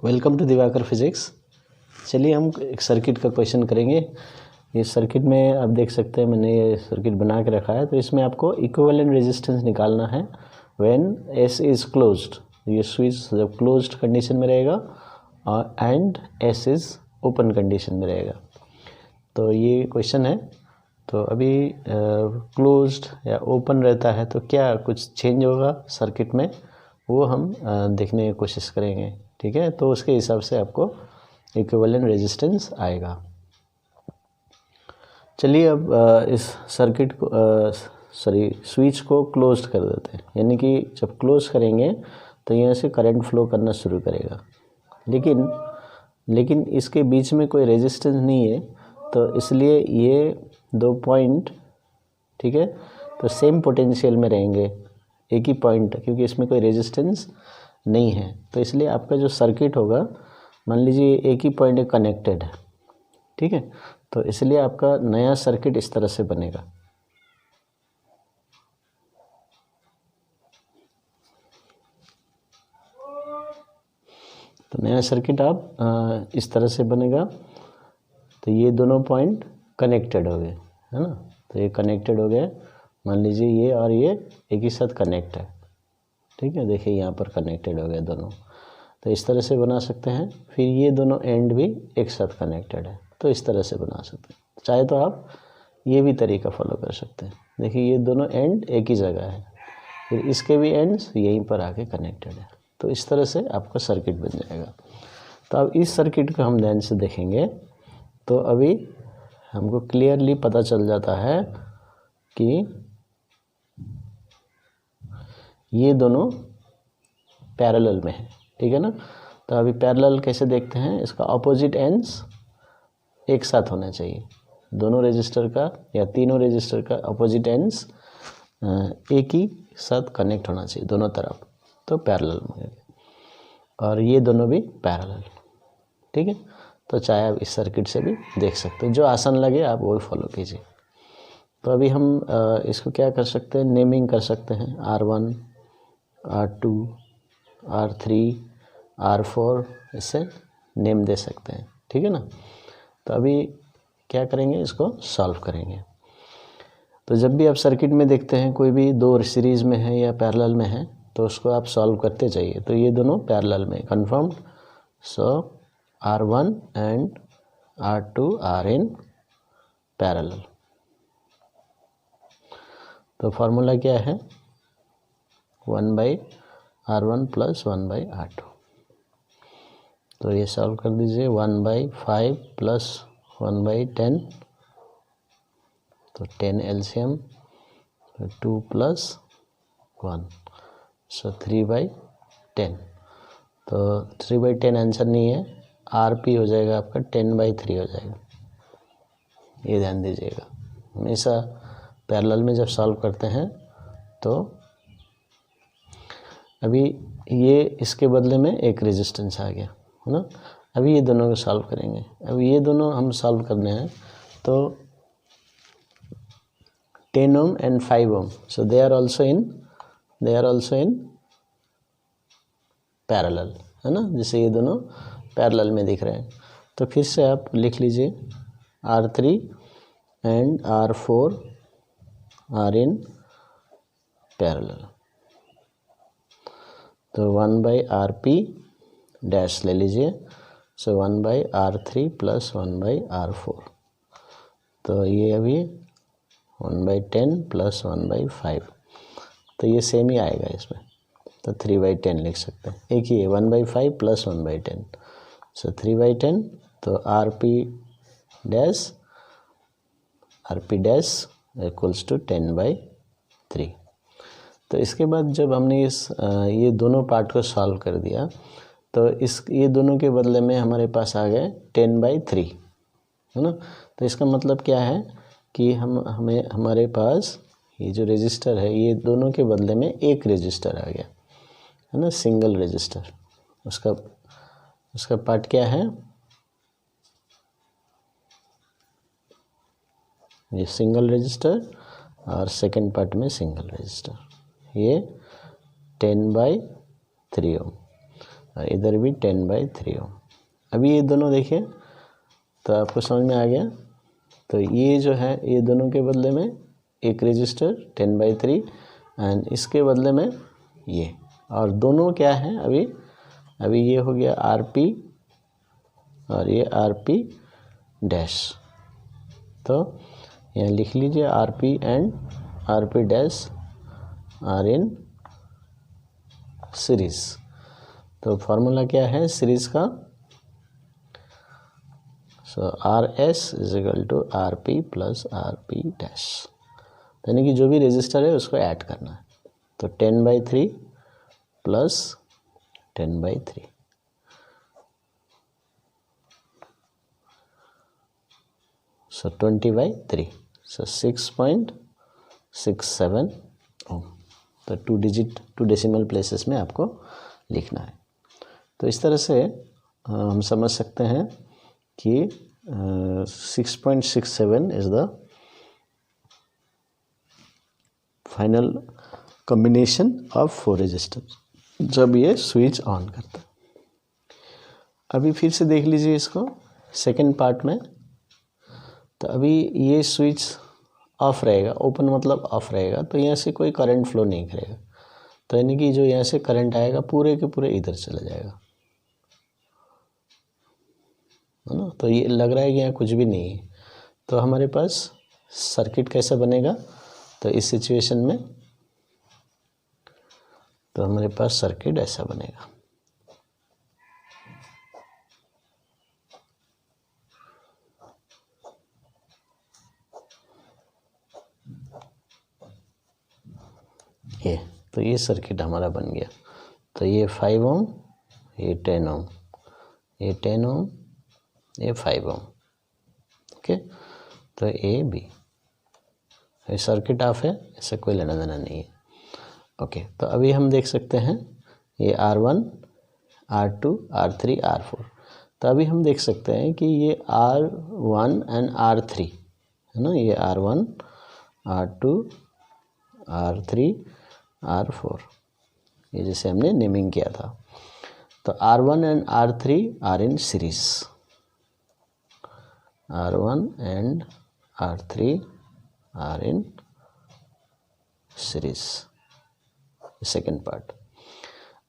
Welcome to Diwakar physics. चलिए हम एक सर्किट का क्वेश्चन करेंगे। ये सर्किट में आप देख सकते हैं मैंने ये सर्किट बना के रखा है। तो इसमें आपको इक्विवेलेंट रेजिस्टेंस निकालना है व्हेन एस इज़ क्लोज्ड। ये स्विच जब क्लोज्ड कंडीशन में रहेगा और and S is open condition में रहेगा। तो ये क्वेश्चन है। तो अभी क्लोज्ड या ओपन रहता है तो क्या कुछ चेंज होगा सर्किट में, वो हम देखने की कोशिश करेंगे। ठीक है, तो उसके हिसाब से आपको इक्विवेलेंट रेजिस्टेंस आएगा। चलिए अब इस सर्किट को स्विच को क्लोज कर देते हैं, यानी कि जब क्लोज करेंगे तो यहाँ से करंट फ्लो करना शुरू करेगा। लेकिन इसके बीच में कोई रेजिस्टेंस नहीं है, तो इसलिए ये 2 पॉइंट, ठीक है, तो सेम पोटेंशियल में रहेंगे, एक ही पॉइंट, क्योंकि इसमें कोई रेजिस्टेंस नहीं है। तो इसलिए आपका जो सर्किट होगा, मान लीजिए एक ही पॉइंट कनेक्टेड है, ठीक है, तो इसलिए आपका नया सर्किट इस तरह से बनेगा। तो नया सर्किट आप इस तरह से बनेगा। तो ये दोनों पॉइंट कनेक्टेड हो गए, है ना। तो ये कनेक्टेड हो गए, मान लीजिए ये और ये एक ही साथ कनेक्ट है, ठीक है। देखिए यहाँ पर कनेक्टेड हो गए दोनों, तो इस तरह से बना सकते हैं। फिर ये दोनों एंड भी एक साथ कनेक्टेड है, तो इस तरह से बना सकते हैं। चाहे तो आप ये भी तरीका फॉलो कर सकते हैं। देखिए ये दोनों एंड एक ही जगह है, फिर इसके भी एंड्स यहीं पर आके कनेक्टेड है, तो इस तरह से आपका सर्किट बन जाएगा। तो अब इस सर्किट को हम ध्यान से देखेंगे तो अभी हमको क्लियरली पता चल जाता है कि ये दोनों पैरेलल में है, ठीक है ना। तो अभी पैरेलल कैसे देखते हैं, इसका ऑपोजिट एंड्स एक साथ होना चाहिए। दोनों रेजिस्टर का या तीनों रेजिस्टर का ऑपोजिट एंड्स एक ही साथ कनेक्ट होना चाहिए दोनों तरफ, तो पैरेलल में। और ये दोनों भी पैरेलल, ठीक है। तो चाहे आप इस सर्किट से भी देख सकते हो, जो आसान लगे आप वही फॉलो कीजिए। तो अभी हम इसको क्या कर सकते हैं, नेमिंग कर सकते हैं। R1, R2, R3, R4 इससे नेम दे सकते हैं, ठीक है ना। तो अभी क्या करेंगे, इसको सॉल्व करेंगे। तो जब भी आप सर्किट में देखते हैं कोई भी दो सीरीज़ में है या पैरेलल में है, तो उसको आप सॉल्व करते जाइए। तो ये दोनों पैरेलल में confirmed, so R1 and R2 are in parallel. तो फार्मूला क्या है, 1/R1 + 1/R2। तो ये सॉल्व कर दीजिए। 1/5 + 1/10, तो 10 एलसीएम, 2 + 1, सो 3/10। तो 3/10 आंसर नहीं है, RP हो जाएगा आपका 10/3 हो जाएगा। ये ध्यान दीजिएगा, हमेशा पैरेलल में जब सॉल्व करते हैं तो अभी ये इसके बदले में एक रेजिस्टेंस आ गया, है ना। अभी ये दोनों को सॉल्व करेंगे। अभी ये दोनों हम सॉल्व करने हैं, तो 10 ohm and 5 ohm, so they are also in parallel, है ना। जैसे ये दोनों पैरेलल में दिख रहे हैं, तो फिर से आप लिख लीजिए R3 and R4 are in parallel. तो 1/RP डैश ले लीजिए, सो 1/R3 + 1/R4। तो ये अभी 1/10 + 1/5, तो ये सेम ही आएगा इसमें, तो 3/10 लिख सकते हैं। एक ही है, 1/5 + 1/10, सो 3/10। तो RP डैश इक्वल्स टू 10/3। तो इसके बाद जब हमने ये दोनों पार्ट को सॉल्व कर दिया, तो ये दोनों के बदले में हमारे पास आ गए 10/3, है ना। तो इसका मतलब क्या है कि हमारे पास ये जो रेजिस्टर है, ये दोनों के बदले में एक रेजिस्टर आ गया, है ना, सिंगल रेजिस्टर। उसका पार्ट क्या है, ये सिंगल रजिस्टर, और सेकंड पार्ट में सिंगल रजिस्टर, ये 10/3 ओम। और इधर भी 10/3 ओम। अभी ये दोनों देखिए तो आपको समझ में आ गया। तो ये जो है ये दोनों के बदले में एक रजिस्टर 10/3 एंड इसके बदले में ये, और दोनों क्या है अभी ये हो गया RP और ये RP डैश। तो यहाँ लिख लीजिए RP and RP dash are in series. तो फॉर्मूला क्या है सीरीज का, so RS is equal to RP plus RP dash, यानी कि जो भी रजिस्टर है उसको ऐड करना है। तो 10/3 प्लस 10/3, सो 20/3, सो 6.67 ओम। तो 2 डेसिमल प्लेसेस में आपको लिखना है। तो इस तरह से हम समझ सकते हैं कि 6.67 is the final combination of 4 register जब ये स्विच ऑन करता है। अभी फिर से देख लीजिए इसको सेकेंड पार्ट में। तो अभी ये स्विच ऑफ रहेगा, ओपन मतलब ऑफ रहेगा, तो यहाँ से कोई करंट फ्लो नहीं करेगा। तो यानी कि जो यहाँ से करंट आएगा पूरे के पूरे इधर चला जाएगा, है ना। तो ये लग रहा है कि यहाँ कुछ भी नहीं है। तो हमारे पास सर्किट कैसा बनेगा, तो इस सिचुएशन में तो हमारे पास सर्किट ऐसा बनेगा। ये तो ये सर्किट हमारा बन गया। तो ये 5 ओम, ये 10 ओम, ये 10 ओम, ये 5 ओम। ओके, तो ए बी ये सर्किट ऑफ है, इससे कोई लेना देना नहीं है। ओके, तो अभी हम देख सकते हैं ये R1, R2, R3, R4। तो अभी हम देख सकते हैं कि ये R1 एंड R3 है ना, ये R1, R2, R3, R4, ये जैसे हमने नेमिंग किया था। तो R1 and R3 are in series, R1 and R3 are in series, second part.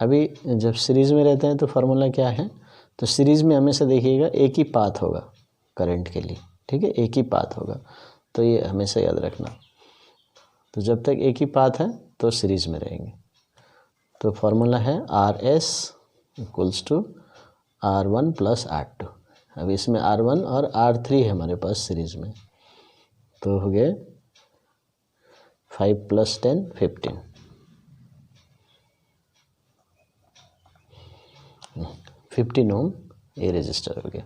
अभी जब सीरीज में रहते हैं तो फार्मूला क्या है, तो सीरीज में हमेशा देखिएगा एक ही पाथ होगा करंट के लिए, ठीक है, एक ही पाथ होगा। तो ये हमेशा याद रखना। तो जब तक एक ही पाथ है तो सीरीज में रहेंगे। तो फार्मूला है RS equals to R1 plus R2। अब इसमें R1 और R3 है हमारे पास सीरीज में, तो हो गए 5 + 10 15, 15 ओम ये रजिस्टर हो गया।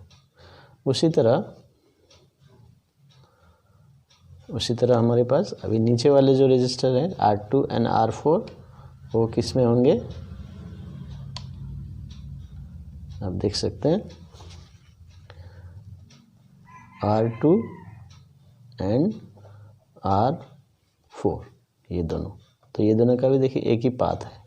उसी तरह हमारे पास अभी नीचे वाले जो रजिस्टर हैं R2 एंड R4 वो किस में होंगे, आप देख सकते हैं R2 एंड R4 ये दोनों। तो ये दोनों का भी देखिए एक ही पाथ है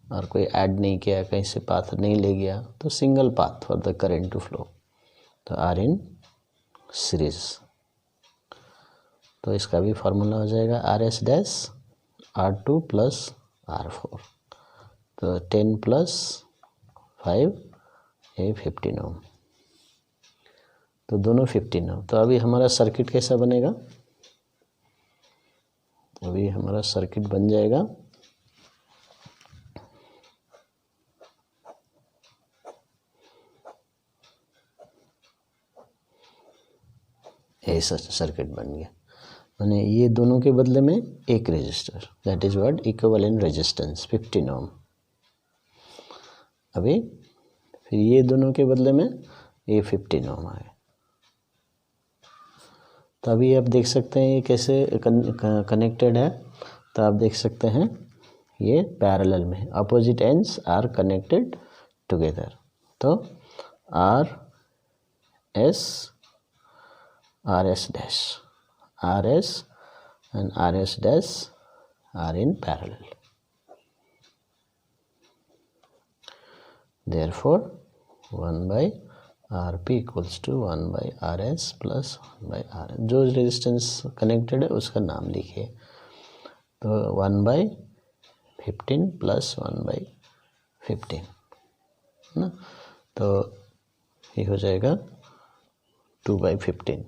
और कोई ऐड नहीं किया, कहीं से पाथ नहीं ले गया, तो single path for the current to flow. तो आर इन सीरीज। तो इसका भी फार्मूला हो जाएगा RS dash R2 plus R4। तो 10 + 5 ये 15 ओम, तो दोनों 15 ओम। तो अभी हमारा सर्किट कैसा बनेगा, अभी हमारा सर्किट बन जाएगा ऐसा सर्किट बन गया। माने ये दोनों के बदले में एक resistor, that is what equivalent resistance 15 ohm. अभी फिर ये दोनों के बदले में ये 15 ओम आए। तो अभी आप देख सकते हैं ये कैसे कनेक्टेड है। तो आप देख सकते हैं ये पैरेलल में, opposite ends are connected together. तो RS dash, RS and RS dash are in parallel. Therefore 1/RP equals to 1/RS plus 1/RN। जो रेजिस्टेंस कनेक्टेड है उसका नाम लिखिए। तो 1/15 प्लस 1/15 ना, तो ये हो जाएगा 2/15।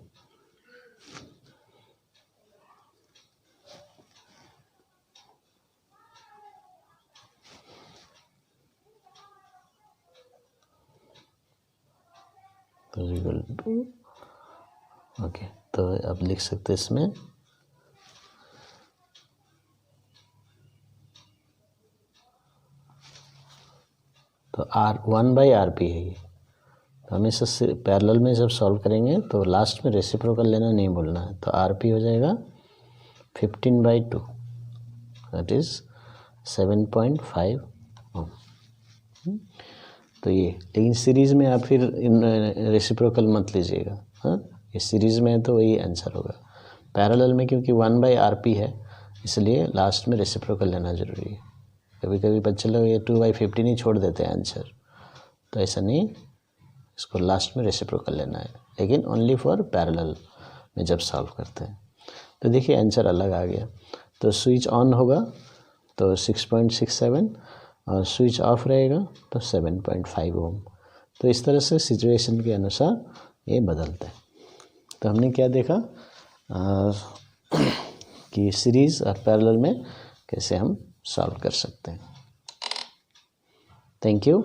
ओके, तो अब लिख सकते हैं इसमें तो 1/RP है ये। तो हमें इससे पैरेलल में जब सॉल्व करेंगे तो लास्ट में रेसिप्रोकल लेना नहीं भूलना है। तो RP हो जाएगा 15/2, दैट इज़ 7.5 ओम। तो ये, लेकिन सीरीज़ में आप फिर इन रेसिप्रोकल मत लीजिएगा। हाँ, ये सीरीज़ में है तो वही आंसर होगा। पैरेलल में क्योंकि 1/RP है इसलिए लास्ट में रेसिप्रोकल लेना ज़रूरी है। कभी कभी बच्चे लोग ये 2/15 ही छोड़ देते हैं आंसर, तो ऐसा नहीं, इसको लास्ट में रेसिप्रोकल लेना है, लेकिन ओनली फॉर पैरेलल में जब सॉल्व करते हैं। तो देखिए आंसर अलग आ गया। तो स्विच ऑन होगा तो 6.67 और स्विच ऑफ रहेगा तो 7.5 ओम। तो इस तरह से सिचुएशन के अनुसार ये बदलता है। तो हमने क्या देखा कि सीरीज़ और पैरेलल में कैसे हम सॉल्व कर सकते हैं। Thank you.